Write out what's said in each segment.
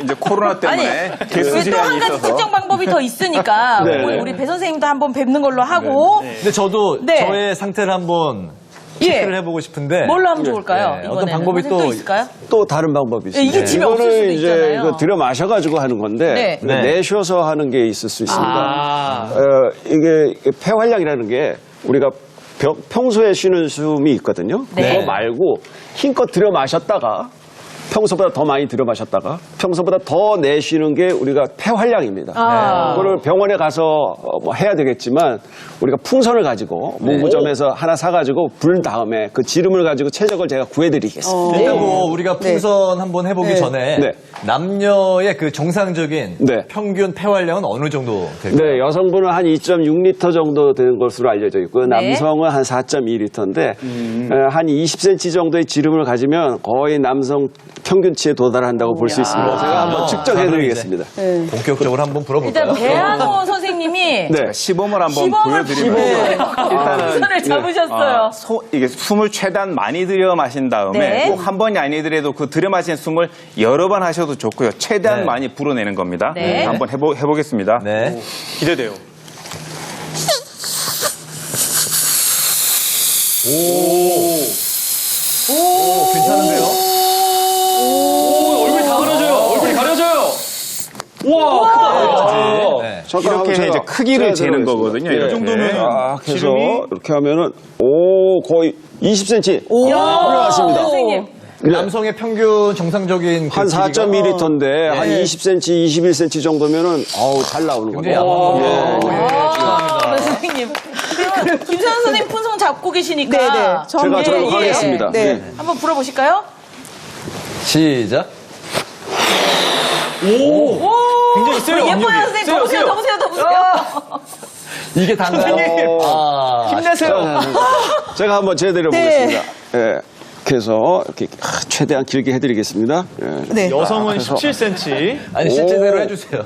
이제 코로나 때문에 개수 또 제한이 한 가지 있어서. 특정 방법이 더 있으니까 네. 우리 배 선생님도 한번 뵙는 걸로 하고 근데 저도 네. 저의 상태를 한번 체크를 해보고 싶은데. 뭘로 하면 좋을까요? 네. 이번에는? 어떤 방법이 선생님 또 있을까요? 또 다른 방법이 있습니다. 이게 집에 없을 수도 이거는 이제 있잖아요. 이거 들여 마셔가지고 하는 건데 네. 네. 내쉬어서 하는 게 있을 수 있습니다. 아. 이게 폐활량이라는 게 우리가 평소에 쉬는 숨이 있거든요. 네. 그거 말고 힘껏 들여 마셨다가 평소보다 더 많이 들여 마셨다가 평소보다 더 내쉬는 게 우리가 폐활량입니다. 그거를 병원에 가서 뭐 해야 되겠지만 우리가 풍선을 가지고 문구점에서 하나 사가지고 불 다음에 그 지름을 가지고 최적을 제가 구해드리겠습니다. 일단 뭐 우리가 풍선 한번 해보기 전에 네. 남녀의 그 정상적인 네. 평균 폐활량은 어느 정도 될까요? 네, 여성분은 한 2.6리터 정도 되는 것으로 알려져 있고요. 네. 남성은 한 4.2리터인데 한 20cm 정도의 지름을 가지면 거의 남성 평균치에 도달한다고 볼 수 있습니다. 제가 한번 측정해드리겠습니다. 본격적으로 한번 불어볼까요? 일단 배한호 선생님이 네. 시범을 한번 시범을 보여드리면 일단은 손을 잡으셨어요. 이게 숨을 최대한 많이 들여 마신 다음에 네. 꼭 한 번이 아니더라도 그 들여 마신 숨을 여러 번 하셔도 좋고요. 최대한 네. 많이 불어내는 겁니다. 네. 한번 해보겠습니다. 네. 기대돼요. 오, 괜찮은데요? 오, 얼굴이 다 가려져요. 얼굴이 가려져요. 우와, 크다. 네. 잠깐 이렇게 한번 이제 제가 크기를 재는 재보겠습니다. 거거든요. 네. 이 정도면 딱 해서 지름이? 이렇게 하면은 거의 20cm 올라왔습니다. 선생님. 남성의 평균 정상적인 그 한 길이가 4.2리터인데 한 20cm, 21cm 정도면은 잘 나오는 굉장히 거예요. 얇은 선생님. 그러면 김선영 선생님 풍선 잡고 계시니까 네네. 제가 저로 하겠습니다. 네. 한번 불어보실까요? 시작. 굉장히 세요. 예뻐요, 압력이. 선생님. 세요, 세요. 더 보세요. 이게 단가요? 힘내세요. 제가 한번 제대로 보겠습니다. 예. 그래서 이렇게 최대한 길게 해드리겠습니다. 예. 네. 여성은 17cm. 아니 실제대로 해주세요.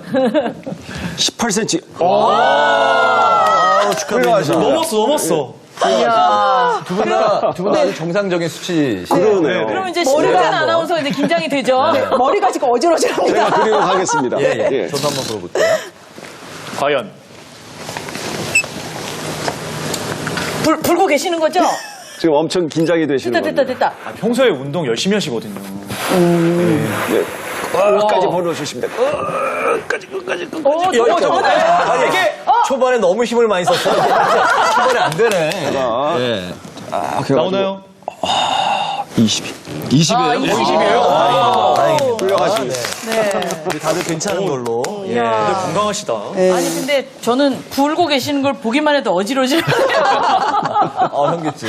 18cm. 축하드립니다. 넘었어. 두 분 다 아주 정상적인 수치시죠? 그러네요. 그럼 이제 신동현 아나운서 이제 긴장이 되죠? 머리가 지금 어지러지합니다. 제가 그리고 가겠습니다. 예. 저도 한번 불어볼게요. 과연. 불고 계시는 거죠? 지금 엄청 긴장이 되시는 겁니다. 됐다. 아, 평소에 운동 열심히 하시거든요. 네. 끝까지 벌어주십니다. 끝까지. 아니, 이게 초반에 너무 힘을 많이 썼어요. 초반에 안 되네. 예. 나오나요? 20이에요? 20이에요? 훌륭하십니다. 우리 다들 괜찮은 걸로. 근데 건강하시다. 아니 근데 저는 불고 계시는 걸 보기만 해도 어지러지네요. 현기증.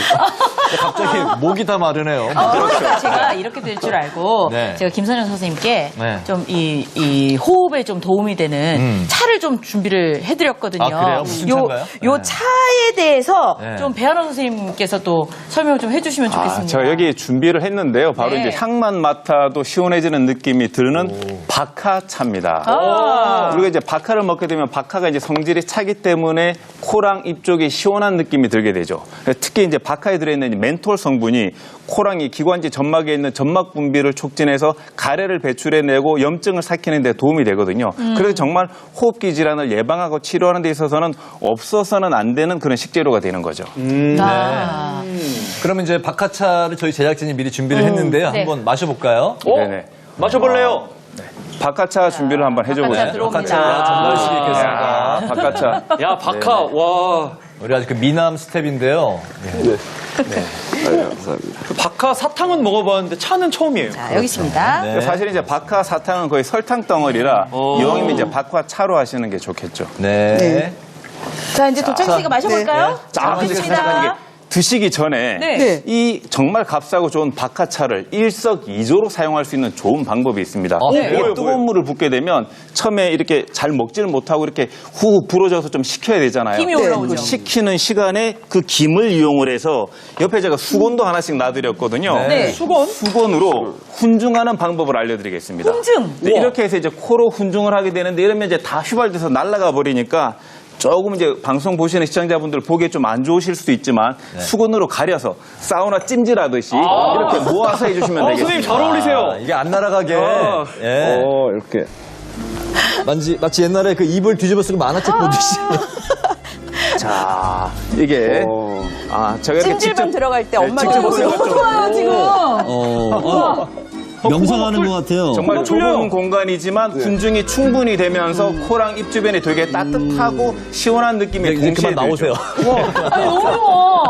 갑자기 목이 다 마르네요. 그러니까 제가 이렇게 될 줄 알고 네. 제가 김선영 선생님께 네. 좀 이 호흡에 좀 도움이 되는 차를 좀 준비를 해드렸거든요. 아, 그래요? 무슨 차인가요? 요 네. 차에 대해서 네. 좀 배한호 선생님께서 또 설명을 좀 해주시면 좋겠습니다. 제가 여기 준비를 했는데요. 바로 네. 이제 향만 맡아도 시원해지는 느낌이 드는 박하차입니다. 우리가 이제 박하를 먹게 되면 박하가 이제 성질이 차기 때문에 코랑 입 쪽에 시원한 느낌이 들게 되죠. 특히 이제 박하에 들어있는 멘톨 성분이 코랑 이 기관지 점막에 있는 점막 분비를 촉진해서 가래를 배출해내고 염증을 삭히는 데 도움이 되거든요. 그래서 정말 호흡기 질환을 예방하고 치료하는 데 있어서는 없어서는 안 되는 그런 식재료가 되는 거죠. 그러면 이제 박하차를 저희 제작진이 미리 준비를 했는데요. 네. 한번 마셔볼까요? 네네. 마셔볼래요? 박하차 준비를 한번 박하차 해줘보세요. 들어옵니다. 박하차 전달식이 있겠습니다. 박하차. 야, 박하. 와. 우리 아주 그 미남 스텝인데요. 감사합니다. 그 박하 사탕은 먹어봤는데 차는 처음이에요. 자, 여기 있습니다. 네. 사실 이제 박하 사탕은 거의 설탕 덩어리라 이왕이면 이제 박하 차로 하시는 게 좋겠죠. 네. 자, 이제 도창 씨가 마셔볼까요? 자, 근데 좋습니다. 잠깐 이게 드시기 전에 네. 네. 이 정말 값싸고 좋은 박하차를 일석이조로 사용할 수 있는 좋은 방법이 있습니다. 네. 이게 뜨거운 물을 붓게 되면 처음에 이렇게 잘 먹지를 못하고 이렇게 후 불어져서 좀 식혀야 되잖아요. 힘이 올라오죠. 그 식히는 시간에 그 김을 이용을 해서 옆에 제가 수건도 하나씩 놔드렸거든요. 네. 수건으로 훈증하는 방법을 알려드리겠습니다. 훈증? 네, 이렇게 해서 이제 코로 훈증을 하게 되는데 이러면 이제 다 휘발돼서 날아가 버리니까 조금 이제 방송 보시는 시청자분들 보기에 좀 안 좋으실 수도 있지만 수건으로 가려서 사우나 찜질하듯이 이렇게 모아서 해주시면 되겠습니다. 선생님 잘 어울리세요. 이게 안 날아가게. 예. 이렇게. 마치 옛날에 그 입을 뒤집어 쓰고 만화책 보듯이. 자, 이게 제가 이렇게 찜질방 들어갈 때 엄마 직접 찜질 너무 좋아요 지금. 명상하는 것 같아요. 정말 좁은 공간이지만 분중이 충분히 되면서 코랑 입 주변이 되게 따뜻하고 시원한 느낌이 이제 동시에 그만 나오세요. 들죠. 아니 너무 좋아.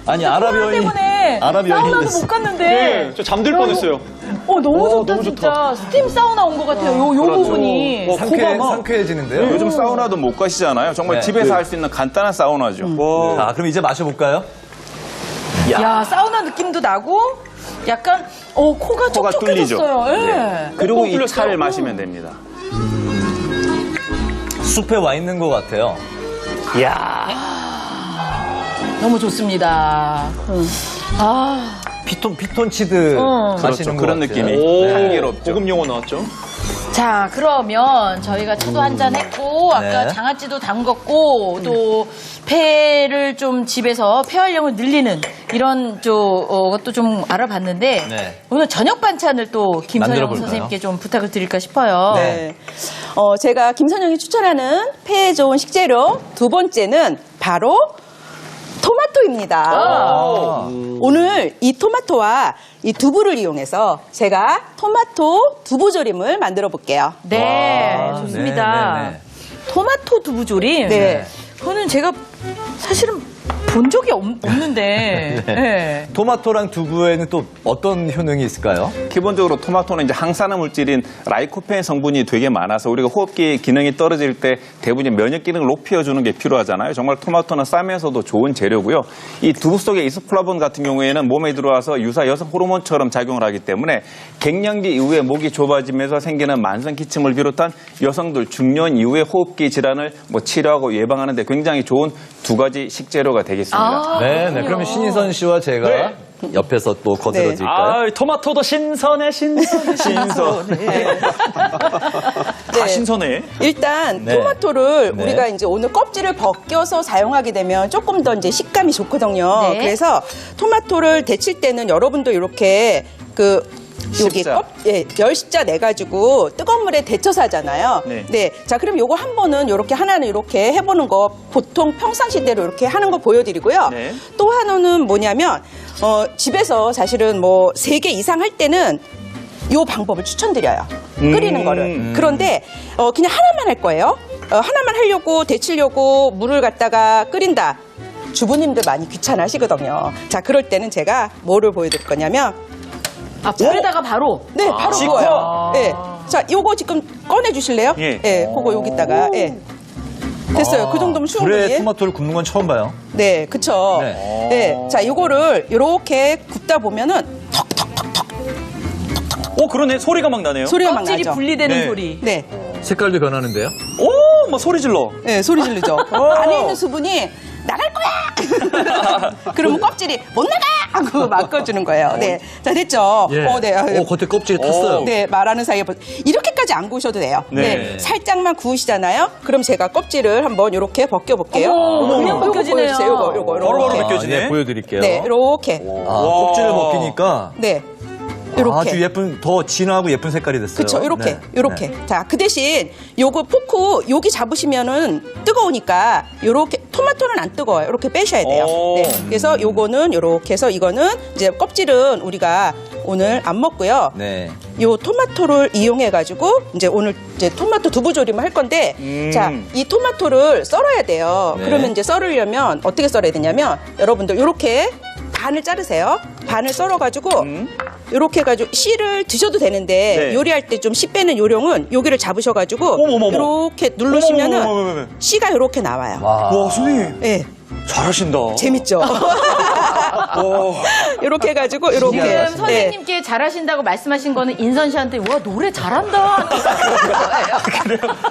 아니, 아랍 코로나 여인. 때문에 아랍 여인이 사우나도 됐어. 못 갔는데. 네, 저 잠들 뻔했어요. 너무 좋다 너무 진짜. 스팀 사우나 온 것 같아요. 요 부분이. 상쾌해지는데요. 요즘 사우나도 못 가시잖아요. 정말 네. 집에서 할 수 있는 간단한 사우나죠. 자, 그럼 이제 마셔볼까요? 야 사우나 느낌도 나고 약간 코가 코가 뚫리죠. 촉촉해졌어요. 예. 네. 그리고 이 뚫렸어요. 차를 마시면 됩니다. 숲에 와 있는 것 같아요. 너무 좋습니다. 피톤치드 그렇죠. 마시는 것 그런 같아요. 느낌이 향기롭죠. 고급 용어 나왔죠. 자, 그러면 저희가 차도 한잔 했고, 아까 네. 장아찌도 담궜고, 또 폐를 좀 집에서 폐활량을 늘리는 이런 것도 좀 알아봤는데, 네. 오늘 저녁 반찬을 또 김선영 만들어볼까요? 선생님께 좀 부탁을 드릴까 싶어요. 네. 제가 김선영이 추천하는 폐에 좋은 식재료 두 번째는 바로 토마토입니다. 오늘 이 토마토와 이 두부를 이용해서 제가 토마토 두부조림을 만들어 볼게요. 네, 와, 좋습니다. 네, 네, 네. 토마토 두부조림. 네. 그거는 제가 사실은 본 적이 없는데. 네. 토마토랑 두부에는 또 어떤 효능이 있을까요? 기본적으로 토마토는 이제 항산화 물질인 라이코펜 성분이 되게 많아서 우리가 호흡기 기능이 떨어질 때 대부분 면역 기능을 높여주는 게 필요하잖아요. 정말 토마토는 싸면서도 좋은 재료고요. 이 두부 속의 이소플라본 같은 경우에는 몸에 들어와서 유사 여성 호르몬처럼 작용을 하기 때문에 갱년기 이후에 목이 좁아지면서 생기는 만성 기침을 비롯한 여성들 중년 이후에 호흡기 질환을 치료하고 예방하는 데 굉장히 좋은 두 가지 식재료가 되겠습니다. 네, 그러면 신인선 씨와 제가 네. 옆에서 또 거들어질까요? 토마토도 신선해. 신선. 다 신선해. 일단 네. 토마토를 네. 우리가 이제 오늘 껍질을 벗겨서 사용하게 되면 조금 더 이제 식감이 좋거든요. 네. 그래서 토마토를 데칠 때는 여러분도 이렇게 여기 십자. 열십자 내가지고 뜨거운 물에 데쳐서 하잖아요. 네. 자, 그럼 요거 한 번은 이렇게 하나는 이렇게 해보는 거 보통 평상시대로 이렇게 하는 거 보여드리고요. 네. 또 하나는 뭐냐면 집에서 사실은 3개 이상 할 때는 요 방법을 추천드려요. 끓이는 거를. 그런데 그냥 하나만 할 거예요. 하나만 하려고 데치려고 물을 갖다가 끓인다. 주부님들 많이 귀찮아하시거든요. 자, 그럴 때는 제가 뭐를 보여드릴 거냐면 불에다가 바로. 네, 바로 구워요. 네. 자, 요거 지금 꺼내 주실래요? 예. 그거 여기다가. 됐어요. 그 정도면 불에 충분히. 토마토를 굽는 건 처음 봐요. 네, 그쵸. 네. 네. 자, 요거를 요렇게 굽다 보면은 그러네. 소리가 막 나네요. 소리가 막 껍질이 나죠. 분리되는 네. 소리. 네. 색깔도 변하는데요? 막 소리 질러. 네, 소리 지르죠. 안에 있는 수분이 나갈 거야! 그러면 껍질이 못 나가! 하고 막아주는 거예요. 네. 자, 됐죠? 네. 겉에 껍질이 탔어요. 네, 말하는 사이에 이렇게까지 안 구우셔도 돼요. 네. 살짝만 구우시잖아요. 그럼 제가 껍질을 한번 이렇게 벗겨볼게요. 그냥 벗겨지네요. 요거. 바로바로 이렇게. 벗겨지네. 네, 보여드릴게요. 네, 이렇게. 껍질을 벗기니까 네. 이렇게. 아주 예쁜, 더 진하고 예쁜 색깔이 됐어요. 그쵸, 요렇게, 네. 요렇게. 네. 자, 그 대신 요거 포크, 여기 잡으시면은 뜨거우니까 요렇게, 토마토는 안 뜨거워요. 요렇게 빼셔야 돼요. 오. 네. 그래서 요거는 요렇게 해서 이거는 이제 껍질은 우리가 오늘 안 먹고요. 네. 요 토마토를 이용해가지고 이제 오늘 이제 토마토 두부조림을 할 건데 자, 이 토마토를 썰어야 돼요. 네. 그러면 이제 썰으려면 어떻게 썰어야 되냐면 여러분들 요렇게 반을 자르세요. 반을 썰어가지고 요렇게 해가지고 씨를 드셔도 되는데 네. 요리할 때 좀 씨 빼는 요령은 여기를 잡으셔가지고 어머머머. 요렇게 누르시면은 어머머머머머. 씨가 요렇게 나와요. 와. 와, 선생님. 네, 잘하신다. 재밌죠? 요렇게 해가지고 요렇게 지금 네. 선생님께 잘하신다고 말씀하신 거는 인선 씨한테 와 노래 잘한다.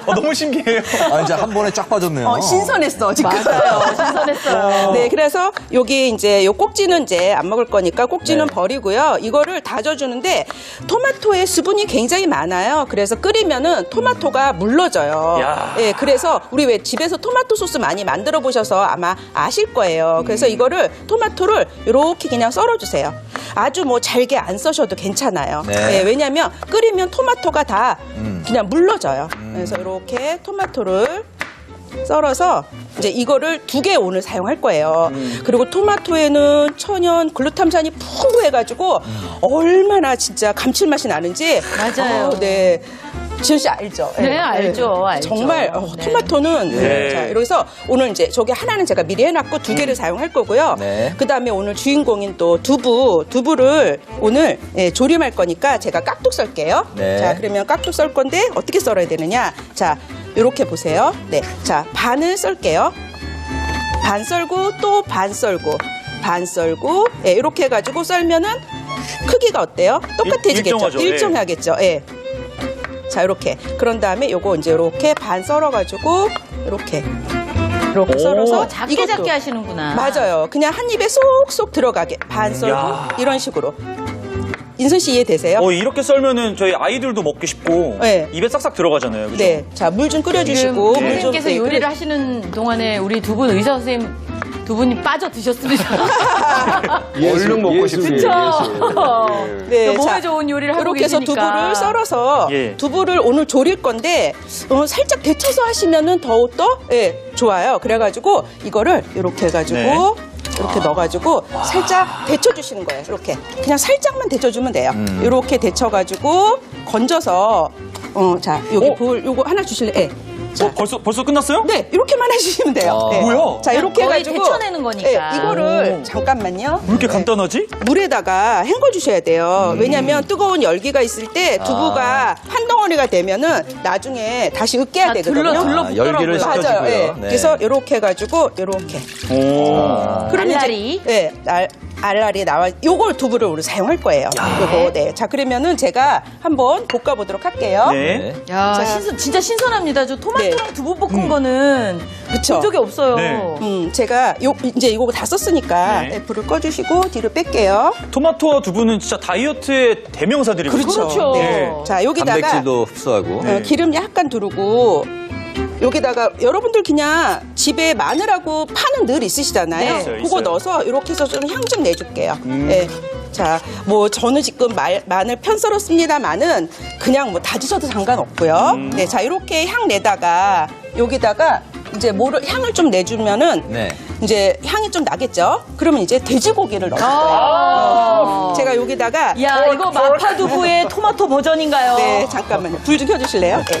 너무 신기해요. 이제 한 번에 쫙 빠졌네요. 신선했어 지금. 맞아요. 신선했어요. 네, 그래서 여기 이제 요 꼭지는 이제 안 먹을 거니까 꼭지는 네. 버리고요. 이거를 다져주는데 토마토에 수분이 굉장히 많아요. 그래서 끓이면은 토마토가 물러져요. 야. 네, 그래서 우리 왜 집에서 토마토 소스 많이 만들어 보셔서 아마 아실 거예요. 그래서 이거를 토마토를 이렇게 그냥 썰어주. 썰어주세요. 아주 뭐 잘게 안 써셔도 괜찮아요. 네. 네, 왜냐하면 끓이면 토마토가 다 그냥 물러져요. 그래서 이렇게 토마토를 썰어서 이제 이거를 2개 오늘 사용할 거예요. 그리고 토마토에는 천연 글루탐산이 풍부해가지고 얼마나 진짜 감칠맛이 나는지. 맞아요. 네. 지현 씨 알죠? 네, 알죠. 알죠. 정말 네. 토마토는 네. 자, 그래서 오늘 이제 저기 하나는 제가 미리 해놨고 2개를 사용할 거고요. 네. 그 다음에 오늘 주인공인 또 두부를 오늘 조림할 거니까 제가 깍둑 썰게요. 네. 자, 그러면 깍둑 썰 건데 어떻게 썰어야 되느냐? 자, 이렇게 보세요. 네, 자 반을 썰게요. 반 썰고 또 반 썰고 반 썰고 이렇게 해가지고 썰면은 크기가 어때요? 똑같아지겠죠? 일정하죠. 예. 일정하겠죠. 예. 자, 이렇게. 그런 다음에 요거 이제 이렇게 반 썰어가지고, 이렇게 썰어서. 작게 하시는구나. 맞아요. 그냥 한 입에 쏙쏙 들어가게. 반 썰고, 야. 이런 식으로. 인선 씨 이해되세요? 이렇게 썰면은 저희 아이들도 먹기 쉽고 네. 입에 싹싹 들어가잖아요. 그죠? 네. 자, 물 좀 끓여주시고. 지금 물 좀, 선생님께서 네, 요리를 하시는 동안에 우리 두 분 의사 선생님 두 분이 빠져 드셨습니다. 얼른 먹고 싶습니다. 네, 몸에 자, 좋은 요리를 하고 이렇게 해서 계시니까. 두부를 썰어서 예. 두부를 오늘 졸일 건데 살짝 데쳐서 하시면은 더욱더 좋아요. 그래가지고 이거를 이렇게 해가지고 네. 이렇게 넣어가지고 살짝 데쳐주시는 거예요. 이렇게 그냥 살짝만 데쳐주면 돼요. 이렇게 데쳐가지고 건져서 자 여기 볼 요거 하나 주실래요? 네. 자, 벌써 끝났어요? 네, 이렇게만 해주시면 돼요. 아. 네. 뭐야? 자, 이렇게 거의 해가지고 데쳐내는 거니까. 네, 이거를 잠깐만요. 왜 이렇게 간단하지? 물에다가 헹궈 주셔야 돼요. 왜냐면 뜨거운 열기가 있을 때 두부가 한 덩어리가 되면은 나중에 다시 으깨야 다 되거든요. 열기를 맞아요. 식혀주고요. 예. 네. 그래서 이렇게 해가지고 이렇게. 그러면 알알이. 이제, 네, 알알이 나와. 요걸 두부를 우리 사용할 거예요. 요거. 네. 자, 그러면은 제가 한번 볶아 보도록 할게요. 네. 야, 자. 진짜 신선합니다. 저 토마토랑 네. 두부 볶은 거는 그쵸. 본 적이 없어요. 네. 제가 이제 이거 다 썼으니까 네. 불을 꺼주시고 뒤로 뺄게요. 토마토와 두부는 진짜 다이어트의 대명사들이거든요. 그렇죠. 네. 네. 자, 여기다가 단백질도 흡수하고. 기름 약간 두르고 여기다가 여러분들 그냥 집에 마늘하고 파는 늘 있으시잖아요. 네, 있어요, 그거 있어요. 넣어서 이렇게 해서 좀 향 좀 내줄게요. 네. 자, 뭐 저는 지금 마늘 편 썰었습니다만은 그냥 뭐 다지셔도 상관없고요. 네, 자 이렇게 향 내다가 여기다가 이제 향을 좀 내주면은 네. 이제 향이 좀 나겠죠. 그러면 이제 돼지고기를 넣을 거예요. 제가 여기다가 야, 이거 마파두부의 토마토 버전인가요? 네, 잠깐만요. 불 좀 켜주실래요? 네.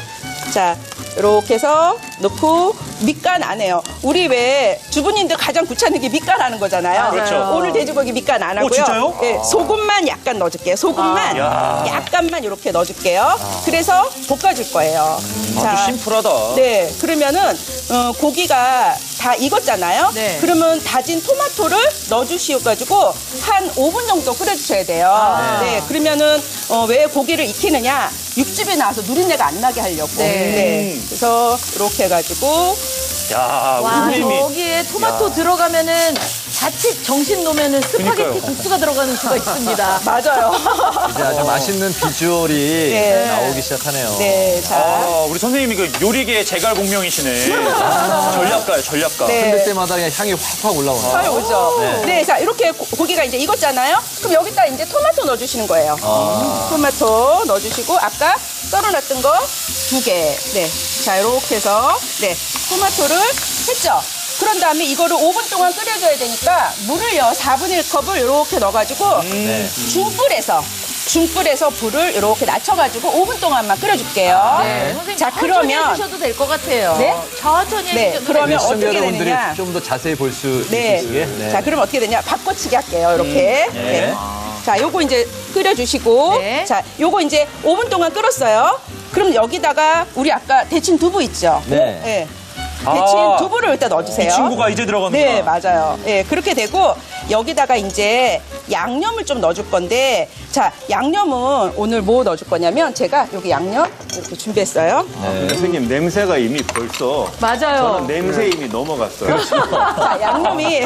자, 이렇게 해서 넣고 밑간 안 해요. 우리 왜 주부님들 가장 귀찮은 게 밑간 하는 거잖아요. 그렇죠. 오늘 돼지고기 밑간 안 하고요. 진짜요? 네, 소금만 약간 넣어줄게요. 소금만 약간만 이렇게 넣어줄게요. 그래서 볶아줄 거예요. 아주 심플하다. 네, 그러면은 고기가 다 익었잖아요. 네. 그러면 다진 토마토를 넣어주시가지고 한 5분 정도 끓여주셔야 돼요. 네, 그러면은 왜 고기를 익히느냐? 육즙이 나와서 누린내가 안 나게 하려고. 네. 그래서 이렇게 해가지고 야, 와, 우리 선생님이 저기에 토마토 들어가면은 자칫 정신 놓으면은 스파게티 그러니까요. 국수가 들어가는 수가 있습니다. 맞아요. 이제 아주 맛있는 비주얼이 네. 나오기 시작하네요. 네, 자. 우리 선생님이 그 요리계의 제갈공명이시네. 전략가. 네. 흔들 때마다 그냥 향이 확확 올라오네요. 빨리 오죠. 네, 자 이렇게 고기가 이제 익었잖아요. 그럼 여기다 이제 토마토 넣어주시는 거예요. 토마토 넣어주시고 아까 썰어놨던 거 2개. 네, 자 이렇게 해서 네 토마토를 했죠. 그런 다음에 이거를 5분 동안 끓여줘야 되니까 물을요 4분의 1컵을 이렇게 넣어가지고 중불에서 불을 이렇게 낮춰가지고 5분 동안만 끓여줄게요. 네, 선생님 자 천천히 그러면 해주셔도 될 것 같아요. 네? 천천히 네, 해주셔도 그러면 될 것 어떻게 여러분들이 되느냐? 좀 더 자세히 볼 수 네. 있으시게. 네. 자, 그럼 어떻게 되냐? 바꿔치기 할게요. 이렇게. 네. 자, 요거 이제 끓여주시고. 네. 자, 요거 이제 5분 동안 끓었어요. 그럼 여기다가 우리 아까 데친 두부 있죠? 네. 네. 데친 두부를 일단 넣어주세요. 이 친구가 이제 들어가는구나. 네, 맞아요. 네, 그렇게 되고 여기다가 이제 양념을 좀 넣어줄 건데 자, 양념은 오늘 뭐 넣어줄 거냐면 제가 여기 양념 이렇게 준비했어요. 선생님 냄새가 이미 벌써 맞아요. 저는 냄새 이미 넘어갔어요. 자, 양념이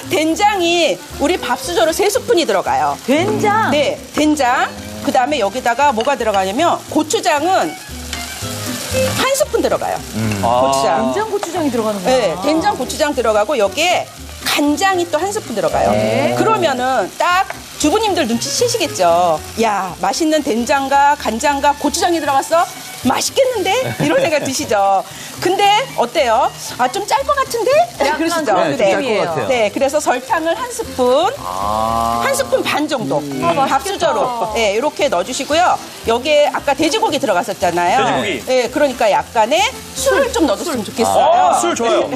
된장이 우리 밥수저로 3스푼이 들어가요. 된장. 네, 된장. 그 다음에 여기다가 뭐가 들어가냐면 고추장은 1스푼 들어가요. 고추장. 된장 고추장이 들어가는 거예요. 네, 된장 고추장 들어가고 여기에 간장이 또 한 스푼 들어가요. 그러면은 딱 주부님들 눈치채시겠죠. 야, 맛있는 된장과 간장과 고추장이 들어갔어? 맛있겠는데? 이런 생각 드시죠. 근데 어때요? 아, 좀 짤 것 같은데? 약간 그러시죠? 그런 네, 좀 짤 것 같아요. 네, 그래서 설탕을 한 스푼, 한 스푼 반 정도, 밥수저로, 네, 이렇게 넣어주시고요. 여기에 아까 돼지고기 들어갔었잖아요. 돼지고기. 네, 그러니까 약간의 술을 좀 넣어줬으면 좋겠어요. 술 좋아요.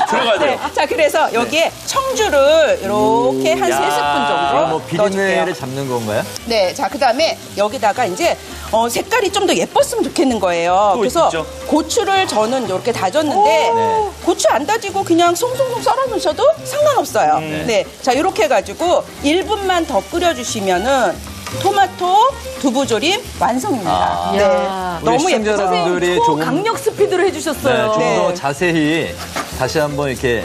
들어가야 돼요. 네, 자, 그래서 여기에 청주를 이렇게 한 3스푼 정도 이거 뭐 넣어줄게요. 비린내를 잡는 건가요? 네, 자, 그 다음에 여기다가 이제 색깔이 좀 더 예뻤으면 좋겠는 거예요. 또 그래서 있죠? 고추를 저는 이렇게 다졌는데 고추 안 다지고 그냥 송송송 썰어 놓으셔도 상관없어요. 네, 자, 이렇게 해가지고 1분만 더 끓여주시면은 토마토 두부조림 완성입니다. 네, 이야. 우리 너무 예쁘죠? 시청자분들이 조금 강력 스피드로 해주셨어요. 좀 더 네. 자세히 다시 한번 이렇게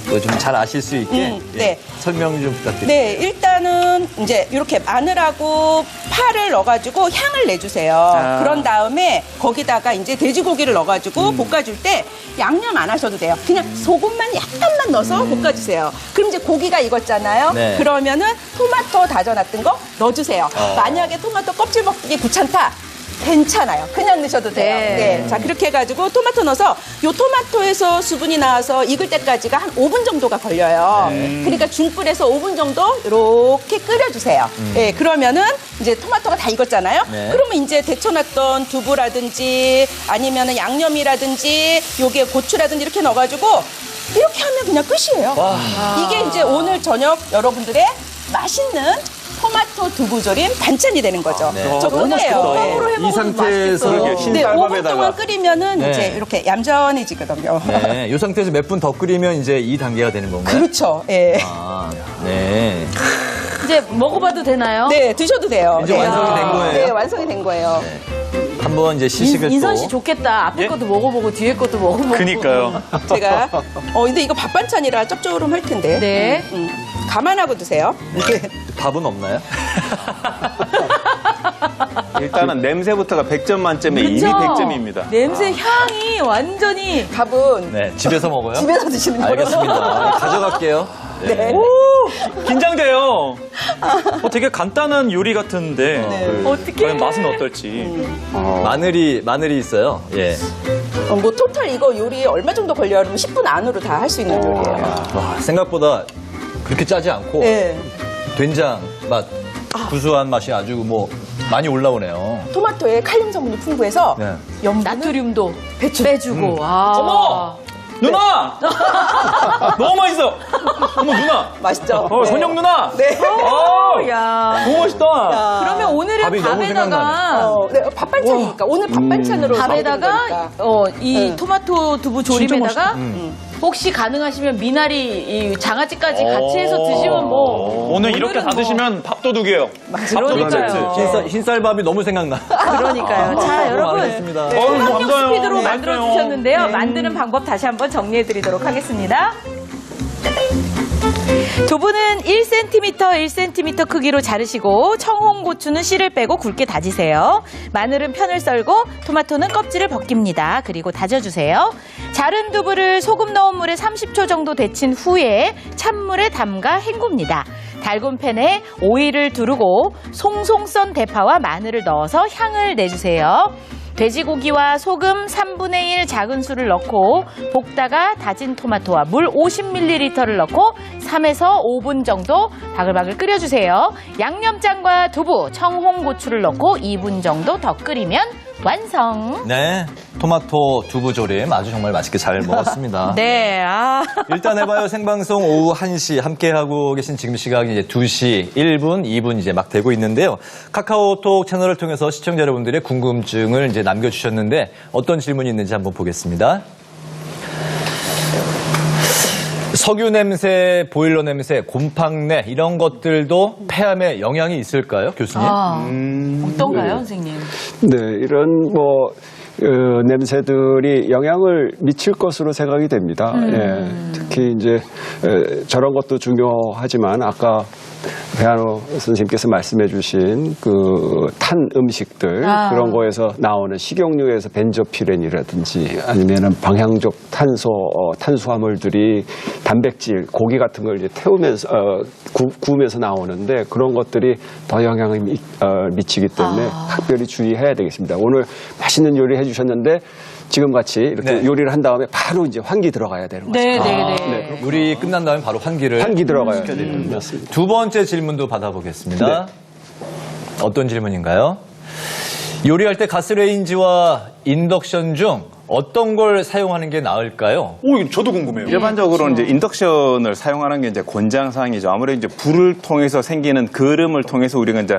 좀 잘 아실 수 있게 네. 설명 좀 부탁드립니다. 네, 일단은 이제 이렇게 마늘하고 파를 넣어가지고 향을 내주세요. 그런 다음에 거기다가 이제 돼지고기를 넣어가지고 볶아줄 때 양념 안 하셔도 돼요. 그냥 소금만 약간만 넣어서 볶아주세요. 그럼 이제 고기가 익었잖아요. 네. 그러면은 토마토 다져놨던 거 넣어주세요. 만약에 토마토 껍질 먹기 귀찮다. 괜찮아요. 그냥 넣으셔도 돼요. 네. 네. 자, 그렇게 해가지고 토마토 넣어서 요 토마토에서 수분이 나와서 익을 때까지가 한 5분 정도가 걸려요. 그러니까 중불에서 5분 정도 이렇게 끓여주세요. 네, 그러면은 이제 토마토가 다 익었잖아요. 네. 그러면 이제 데쳐놨던 두부라든지 아니면은 양념이라든지 요게 고추라든지 이렇게 넣어가지고 이렇게 하면 그냥 끝이에요. 이게 이제 오늘 저녁 여러분들의 맛있는 토마토 두부조림 반찬이 되는 거죠. 네. 저 그거예요. pap으로 해 이 먹어도 상태에서 맛있겠어요. 네, 5분 흰쌀밥에다가. 동안 끓이면은 네. 이제 이렇게 얌전해지거든요. 네, 이 상태에서 몇 분 더 끓이면 이제 이 단계가 되는 건가요? 그렇죠. 예. 아, 네. 이제 먹어봐도 되나요? 네, 드셔도 돼요. 이제 네. 완성이 된 거예요? 네, 완성이 된 거예요. 한번 이제 시식을 인선 또. 씨 좋겠다. 앞에 것도 먹어보고 뒤에 것도 먹어보고. 그니까요. 제가 근데 이거 밥 반찬이라 짭조름할 텐데. 네. 감안하고 드세요. 밥은 없나요? 일단은 냄새부터가 100점 만점에 이미 그쵸? 100점입니다. 냄새 향이 완전히 밥은 네, 집에서 먹어요? 집에서 드시는 거예요. 알겠습니다. 가져갈게요. 네. 긴장돼요. 되게 간단한 요리 같은데 어떻게 과연 맛은 어떨지. 마늘이 있어요. 예. 뭐 토탈 이거 요리 얼마 정도 걸려요? 그러면 10분 안으로 다 할 수 있는 요리예요. 와, 생각보다 그렇게 짜지 않고 네. 된장 맛, 구수한 맛이 아주 뭐 많이 올라오네요. 토마토에 칼륨 성분이 풍부해서 네. 나트륨도 빼주고. 아. 어머! 누나! 너무 맛있어! 어머, 누나! 맛있죠. 선영 누나! 네. 야. 너무 맛있다! 그러면 오늘은 밥이 너무 밥에다가 네, 밥 반찬이니까 오늘 밥 반찬으로 밥에다가 먹는 거니까. 이 토마토 두부 조림에다가 혹시 가능하시면 미나리 이 장아찌까지 같이 해서 드시면 뭐 오늘 이렇게 다 오늘은 뭐- 드시면 밥도둑이에요. 그러니까요. 흰쌀밥이 너무 생각나. 그러니까요. 자, 여러분. 알겠습니다. 너무 초강력 감사해요. 스피드로 네. 만들어 주셨는데요. 만드는 방법 다시 한번 정리해 드리도록 하겠습니다. 두부는 1cm, 1cm 크기로 자르시고 청홍고추는 씨를 빼고 굵게 다지세요. 마늘은 편을 썰고 토마토는 껍질을 벗깁니다. 그리고 다져주세요. 자른 두부를 소금 넣은 물에 30초 정도 데친 후에 찬물에 담가 헹굽니다. 달군 팬에 오일을 두르고 송송 썬 대파와 마늘을 넣어서 향을 내주세요. 돼지고기와 소금 3분의 1 작은 술을 넣고 볶다가 다진 토마토와 물 50ml를 넣고 3에서 5분 정도 바글바글 끓여주세요. 양념장과 두부, 청홍고추를 넣고 2분 정도 더 끓이면 완성. 네, 토마토 두부조림 아주 정말 맛있게 잘 먹었습니다. 네, 일단 해봐요 생방송 오후 1시 함께하고 계신 지금 시각이 이제 2시 1분, 2분 이제 막 되고 있는데요. 카카오톡 채널을 통해서 시청자 여러분들의 궁금증을 이제 남겨주셨는데 어떤 질문이 있는지 한번 보겠습니다. 석유 냄새, 보일러 냄새, 곰팡내 이런 것들도 폐암에 영향이 있을까요, 교수님? 어떤가요, 선생님? 네, 이런 냄새들이 영향을 미칠 것으로 생각이 됩니다. 예, 특히 이제 저런 것도 중요하지만 아까 배한호 선생님께서 말씀해주신 그 탄 음식들 그런 거에서 나오는 식용유에서 벤조피렌이라든지 아니면은 방향족 탄수화물들이 단백질, 고기 같은 걸 이제 태우면서 구우면서 나오는데 그런 것들이 더 영향을 미치기 때문에 각별히 주의해야 되겠습니다. 오늘 맛있는 요리 해주셨는데 지금 같이 이렇게 네. 요리를 한 다음에 바로 이제 환기 들어가야 되는 거죠. 네. 요리 끝난 다음에 바로 환기를 환기 들어가야 되는 맞습니다. 두 번째 질문도 받아보겠습니다. 어떤 질문인가요? 요리할 때 가스레인지와 인덕션 중 어떤 걸 사용하는 게 나을까요? 오, 이거 저도 궁금해요. 일반적으로 이제 인덕션을 사용하는 게 이제 권장사항이죠. 아무래도 이제 불을 통해서 생기는 그름을 통해서 우리가 이제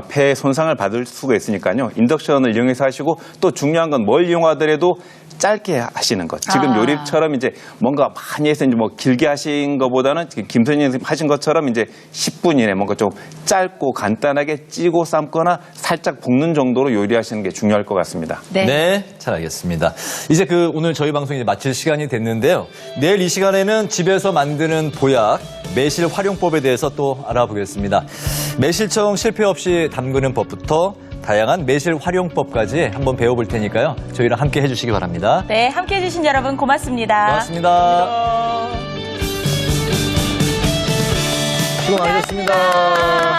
폐 손상을 받을 수가 있으니까요. 인덕션을 이용해서 하시고 또 중요한 건 뭘 이용하더라도 짧게 하시는 것. 지금 요리처럼 이제 뭔가 많이 해서 이제 뭐 길게 하신 것보다는 김 선생님 하신 것처럼 이제 10분 이내 뭔가 좀 짧고 간단하게 찌고 삶거나 살짝 볶는 정도로 요리하시는 게 중요할 것 같습니다. 네. 잘 알겠습니다. 이제 오늘 저희 방송이 이제 마칠 시간이 됐는데요. 내일 이 시간에는 집에서 만드는 보약, 매실 활용법에 대해서 또 알아보겠습니다. 매실청 실패 없이 담그는 법부터 다양한 매실 활용법까지 한번 배워볼 테니까요. 저희랑 함께 해주시기 바랍니다. 네, 함께 해주신 여러분 고맙습니다. 고맙습니다. 수고 많으셨습니다.